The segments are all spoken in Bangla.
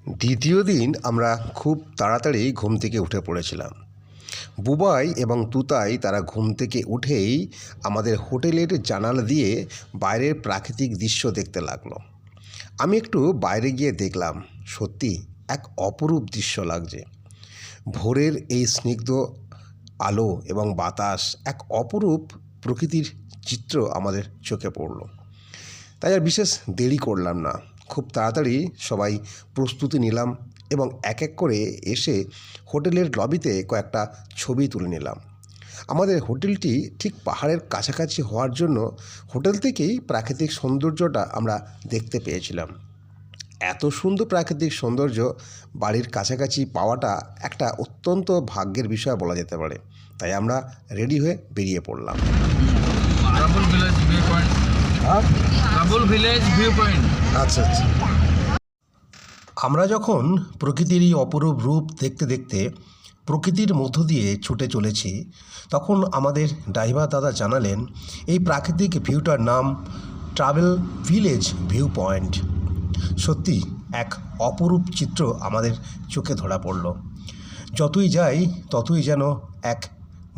দ্বিতীয় দিন আমরা খুব তাড়াতাড়ি ঘুম থেকে উঠে পড়েছিলাম। বুবাই এবং তুতাই তারা ঘুম থেকে উঠেই আমাদের হোটেলের জানালা দিয়ে বাইরের প্রাকৃতিক দৃশ্য দেখতে লাগলো। আমি একটু বাইরে গিয়ে দেখলাম, সত্যি এক অপরূপ দৃশ্য লাগছে। ভোরের এই স্নিগ্ধ আলো এবং বাতাস এক অপরূপ প্রকৃতির চিত্র আমাদের চোখে পড়ল। তাই আর বিশেষ দেরি করলাম না, খুব তাড়াতাড়ি সবাই প্রস্তুতি নিলাম এবং এক এক করে এসে হোটেলের লবিতে কয়েকটা ছবি তুলে নিলাম। আমাদের হোটেলটি ঠিক পাহাড়ের কাছাকাছি হওয়ার জন্য হোটেল থেকেই প্রাকৃতিক সৌন্দর্যটা আমরা দেখতে পেয়েছিলাম। এত সুন্দর প্রাকৃতিক সৌন্দর্য বাড়ির কাছাকাছি পাওয়াটা একটা অত্যন্ত ভাগ্যের বিষয় বলা যেতে পারে। তাই আমরা রেডি হয়ে বেরিয়ে পড়লাম। আচ্ছা আচ্ছা। আমরা যখন প্রকৃতির এই অপরূপ রূপ দেখতে দেখতে প্রকৃতির মধ্য দিয়ে ছুটে চলেছি, তখন আমাদের ড্রাইভার দাদা জানালেন এই প্রাকৃতিক ভিউটার নাম ট্রাভেল ভিলেজ ভিউ পয়েন্ট। সত্যি এক অপরূপ চিত্র আমাদের চোখে ধরা পড়ল। যতই যাই ততই যেন এক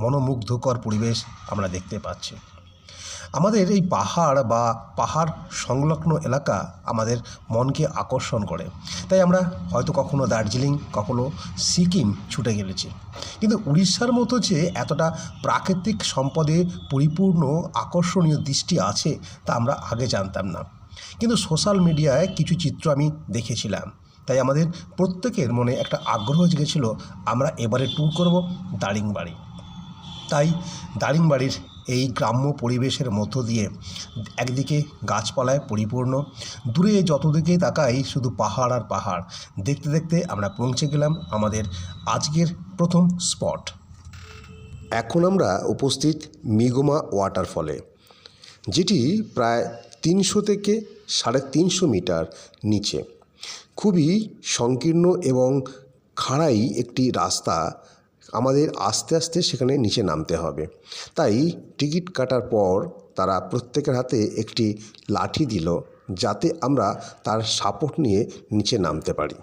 মনোমুগ্ধকর পরিবেশ আমরা দেখতে পাচ্ছি। আমাদের এই পাহাড় বা পাহাড় সংলগ্ন এলাকা আমাদের মনকে আকর্ষণ করে, তাই আমরা হয়তো কখনো দার্জিলিং, কখনো সিকিম ছুটে গেলেছি, কিন্তু উড়িষ্যার মতো যে এতটা প্রাকৃতিক সম্পদে পরিপূর্ণ আকর্ষণীয় দৃষ্টি আছে তা আমরা আগে জানতাম না। কিন্তু সোশ্যাল মিডিয়ায় কিছু চিত্র আমি দেখেছিলাম, তাই আমাদের প্রত্যেকের মনে একটা আগ্রহ জেগেছিল আমরা এবারে ট্যুর করব দারিংবাড়ি। তাই দারিংবাড়ির এই গ্রাম্য পরিবেশের মধ্য দিয়ে একদিকে গাছপালায় পরিপূর্ণ, দূরে যতদিকে তাকাই শুধু পাহাড় আর পাহাড়। দেখতে দেখতে আমরা পৌঁছে গেলাম আমাদের আজকের প্রথম স্পট। এখন আমরা উপস্থিত মিগোমা ওয়াটারফলে, যেটি প্রায় 300 থেকে 350 মিটার নিচে। খুবই সংকীর্ণ এবং খাড়াই একটি রাস্তা, আমাদের আস্তে আস্তে সেখানে নিচে নামতে হবে। তাই টিকিট কাটার পর তারা প্রত্যেকের হাতে একটি লাঠি দিল, যাতে আমরা তার সাপোর্ট নিয়ে নিচে নামতে পারি।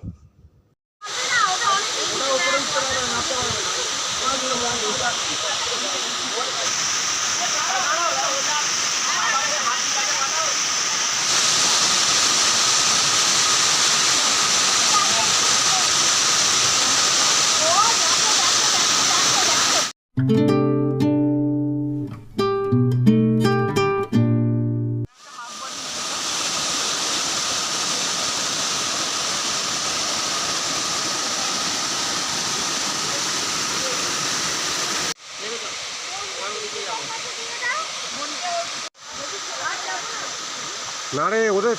না রে ওদের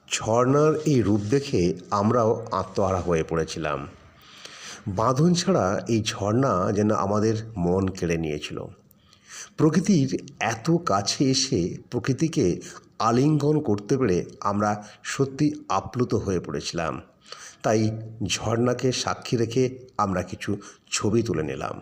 ঝর্ণার এই রূপ দেখে আমরাও আত্মহারা হয়ে পড়েছিলাম। বাঁধন ছাড়া এই ঝর্ণা যেন আমাদের মন কেড়ে নিয়েছিল। প্রকৃতির এত কাছে এসে প্রকৃতিকে আলিঙ্গন করতে পেরে আমরা সত্যি আপ্লুত হয়ে পড়েছিলাম। তাই ঝর্ণাকে সাক্ষী রেখে আমরা কিছু ছবি তুলে নিলাম।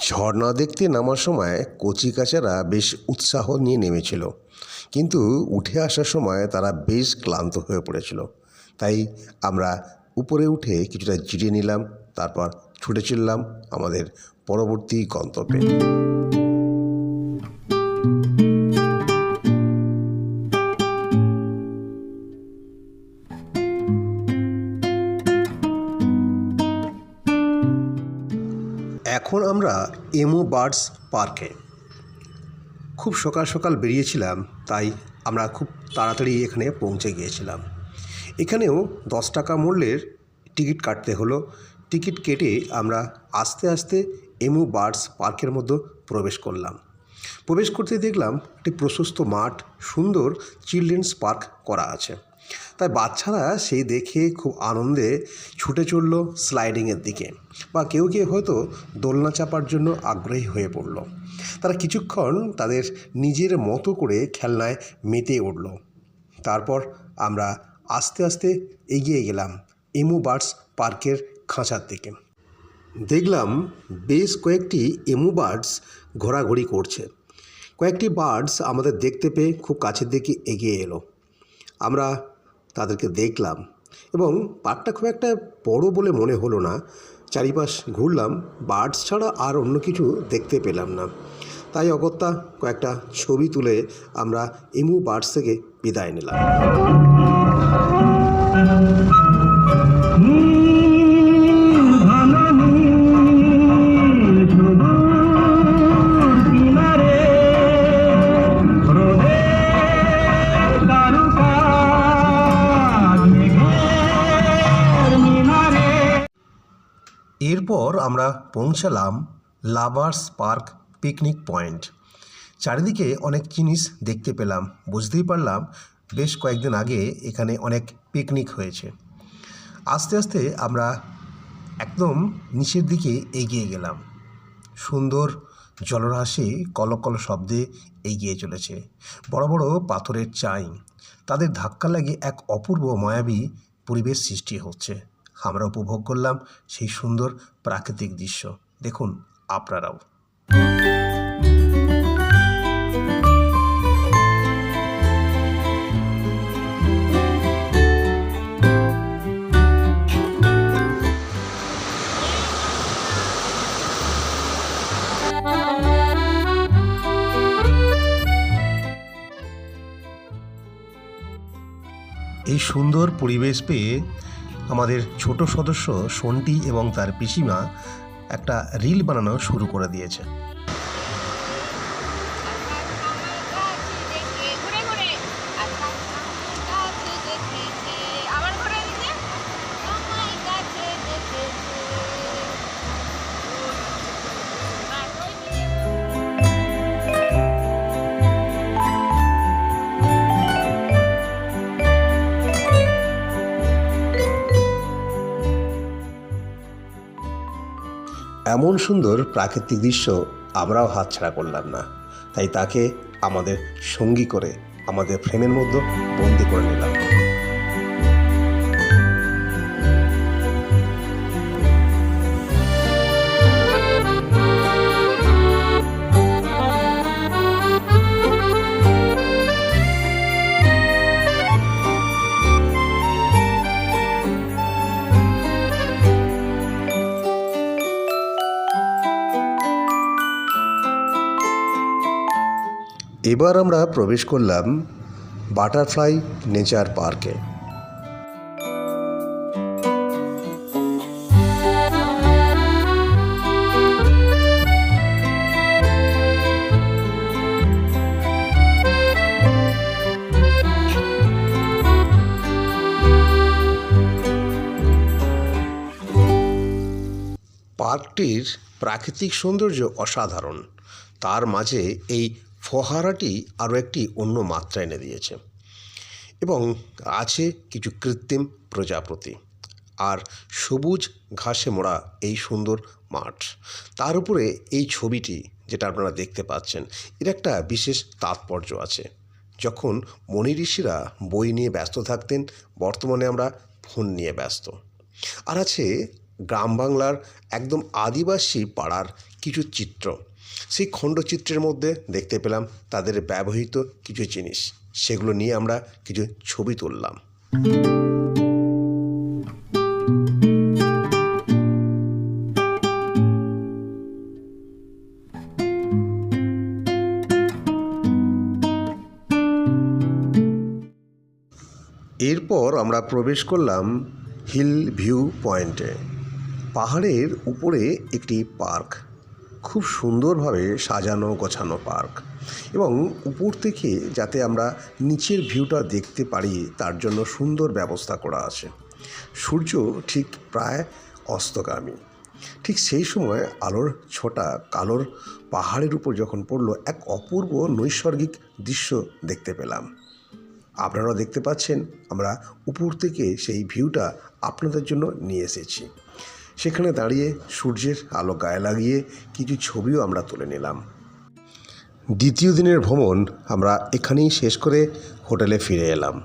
ঝর্ণা দেখতে নামার সময় কচিকাচারা বেশ উৎসাহ নিয়ে নেমেছিল, কিন্তু উঠে আসার সময় তারা বেশ ক্লান্ত হয়ে পড়েছিল। তাই আমরা উপরে উঠে কিছুটা জিরিয়ে নিলাম, তারপর ছুটে চললাম আমাদের পরবর্তী গন্তব্যে। এখন আমরা এমু বার্ডস পার্কে। খুব সকাল সকাল বেরিয়েছিলাম, তাই আমরা খুব তাড়াতাড়ি এখানে পৌঁছে গিয়েছিলাম। এখানেও 10 টাকা মূল্যের টিকিট কাটতে হলো। টিকিট কেটে আমরা আস্তে আস্তে এমু বার্ডস পার্কের মধ্যে প্রবেশ করলাম। প্রবেশ করতে দেখলাম একটি প্রশস্ত মাঠ, সুন্দর চিলড্রেন্স পার্ক করা আছে। তাই বাচ্চারা সেই দেখে খুব আনন্দে ছুটে চলল স্লাইডিংয়ের দিকে, বা কেউ কেউ হয়তো দোলনা চাপার জন্য আগ্রহী হয়ে পড়ল। তারা কিছুক্ষণ তাদের নিজের মতো করে খেলনায় মেতে উঠল। তারপর আমরা আস্তে আস্তে এগিয়ে গেলাম এমু বার্ডস পার্কের খাঁচার দিকে। দেখলাম বেশ কয়েকটি এমু বার্ডস ঘোরাঘুরি করছে। কয়েকটি বার্ডস আমাদের দেখতে পেয়ে খুব কাছের দিকে এগিয়ে এলো। আমরা তাদেরকে দেখলাম এবং পার্কটা খুব একটা বড় বলে মনে হলো না। চারিপাশ ঘুরলাম, বার্ডস ছাড়া আর অন্য কিছু দেখতে পেলাম না। তাই অগত্যা কয়েকটা ছবি তুলে আমরা এমু বার্ডস থেকে বিদায় নিলাম। এরপর আমরা পৌঁছালাম লাভার্স পার্ক পিকনিক পয়েন্ট। চারিদিকে অনেক জিনিস দেখতে পেলাম, বুঝতেই পারলাম বেশ কয়েকদিন আগে এখানে অনেক পিকনিক হয়েছে। আস্তে আস্তে আমরা একদম নিচের দিকে এগিয়ে গেলাম। সুন্দর জলরাশি কলকল শব্দে এগিয়ে চলেছে। বড় বড় পাথরের চাই, তাদের ধাক্কা লাগে এক অপূর্ব মায়াবী পরিবেশ সৃষ্টি হচ্ছে। আমরা উপভোগ করলাম সেই সুন্দর প্রাকৃতিক দৃশ্য। দেখুন আপনারাও। এই সুন্দর পরিবেশ পেয়ে আমাদের ছোট সদস্য সন্টি এবং তার পিসিমা একটা রিল বানানো শুরু করে দিয়েছে। এমন সুন্দর প্রাকৃতিক দৃশ্য আমরাও হাতছাড়া করলাম না, তাই তাকে আমাদের সঙ্গী করে আমাদের ফ্রেমের মধ্যে বন্দি করে নিলাম। এবার আমরা প্রবেশ করলাম বাটারফ্লাই নেচার পার্কে। পার্কটির প্রাকৃতিক সৌন্দর্য অসাধারণ। তার মাঝে এই ফোয়ারাটি আরও একটি অন্য মাত্রা এনে দিয়েছে এবং আছে কিছু কৃত্রিম প্রজাপতি আর সবুজ ঘাসে মোড়া এই সুন্দর মাঠ। তার উপরে এই ছবিটি যেটা আপনারা দেখতে পাচ্ছেন, এর একটা বিশেষ তাৎপর্য আছে। যখন মনি ঋষিরা বই নিয়ে ব্যস্ত থাকতেন, বর্তমানে আমরা ফোন নিয়ে ব্যস্ত। আর আছে গ্রাম বাংলার একদম আদিবাসী পাড়ার কিছু চিত্র। সেই খণ্ডচিত্রের মধ্যে দেখতে পেলাম তাদের ব্যবহৃত কিছু জিনিস, সেগুলো নিয়ে আমরা কিছু ছবি তুললাম। এরপর আমরা প্রবেশ করলাম হিল ভিউ পয়েন্টে। পাহাড়ের উপরে একটি পার্ক, খুব সুন্দরভাবে সাজানো গোছানো পার্ক, এবং উপর থেকে যাতে আমরা নিচের ভিউটা দেখতে পারি তার জন্য সুন্দর ব্যবস্থা করা আছে। সূর্য ঠিক প্রায় অস্তগামী, ঠিক সেই সময় আলোর ছোটা কালোর পাহাড়ের উপর যখন পড়লো, এক অপূর্ব নৈসর্গিক দৃশ্য দেখতে পেলাম। আপনারাও দেখতে পাচ্ছেন, আমরা উপর থেকে সেই ভিউটা আপনাদের জন্য নিয়ে এসেছি। সেখানে দাঁড়িয়ে সূর্যের আলো গায়ে লাগিয়ে কিছু ছবিও আমরা তুলে নিলাম। দ্বিতীয় দিনের ভ্রমণ আমরা এখানেই শেষ করে হোটেলে ফিরে এলাম।